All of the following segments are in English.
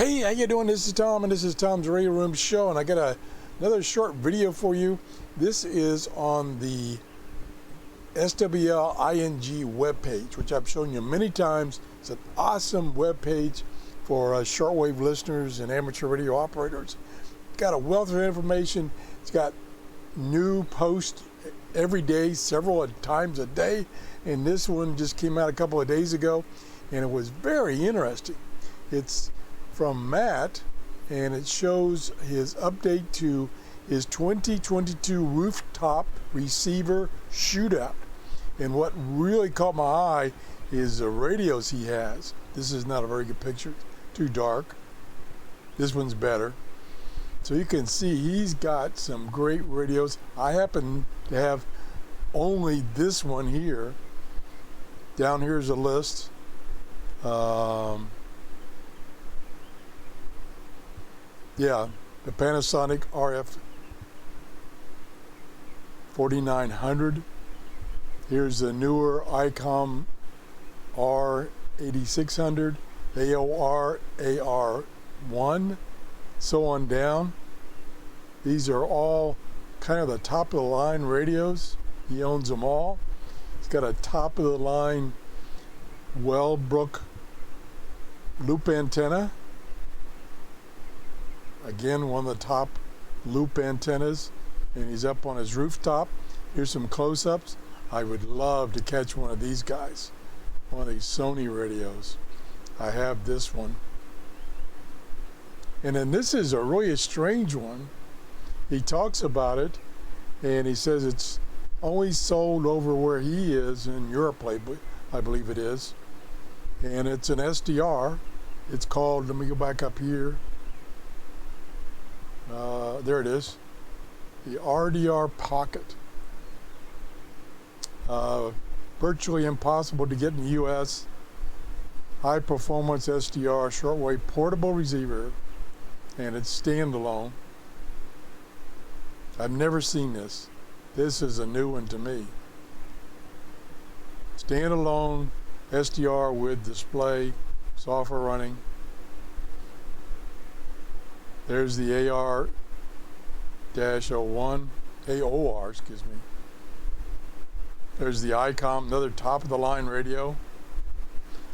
Hey, how you doing? This is Tom, and this is Tom's Radio Room Show, and I got another short video for you. This is on the SWLING webpage, which I've shown you many times. It's an awesome webpage for shortwave listeners and amateur radio operators. Got a wealth of information. It's got new posts every day, several times a day, and this one just came out a couple of days ago, and it was very interesting. It's from Matt, and it shows his update to his 2022 rooftop receiver shootout. And what really caught my eye is the radios he has. This is not a very good picture, too dark. This one's better. So you can see he's got some great radios. I happen to have only this one here. Down here's a list. Yeah, the Panasonic RF 4900. Here's the newer ICOM R8600, AOR AR1, so on down. These are all kind of the top of the line radios. He owns them all. He's got a top of the line Wellbrook loop antenna. Again, one of the top loop antennas, and he's up on his rooftop. Here's some close-ups. I would love to catch one of these guys, one of these Sony radios. I have this one. And then this is a really strange one. He talks about it, and he says it's only sold over where he is in Europe, I believe it is. And it's an SDR. It's called, let me go back up here. There it is, the RDR Pocket. Virtually impossible to get in the US. High performance SDR shortwave portable receiver, and it's standalone. I've never seen this. This is a new one to me. Standalone SDR with display, software running. There's the AR-01, AOR, excuse me. There's the ICOM, another top of the line radio.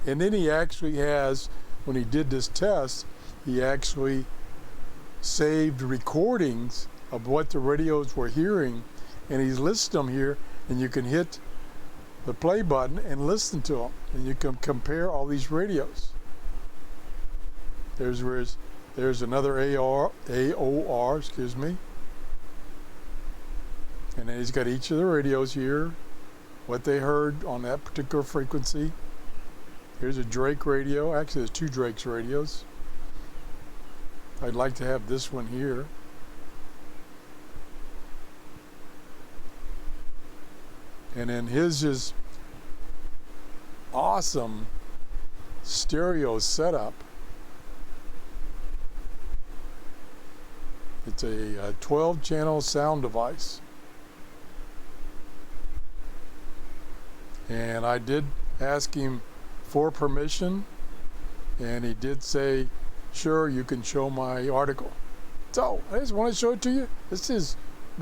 And then he actually has, when he did this test, he actually saved recordings of what the radios were hearing, and he's listed them here, and you can hit the play button and listen to them, and you can compare all these radios. There's another AOR, excuse me. And then he's got each of the radios here, what they heard on that particular frequency. Here's a Drake radio. Actually, there's two Drake's radios. I'd like to have this one here. And then his is awesome stereo setup. It's a 12-channel sound device. And I did ask him for permission, and he did say, sure, you can show my article. So I just want to show it to you. This is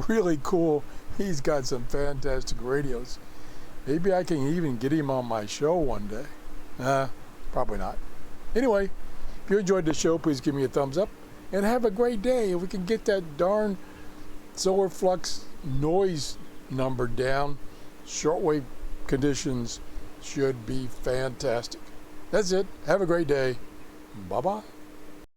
really cool. He's got some fantastic radios. Maybe I can even get him on my show one day. Probably not. Anyway, if you enjoyed the show, please give me a thumbs up. And have a great day. If we can get that darn solar flux noise number down, shortwave conditions should be fantastic. That's it. Have a great day. Bye-bye.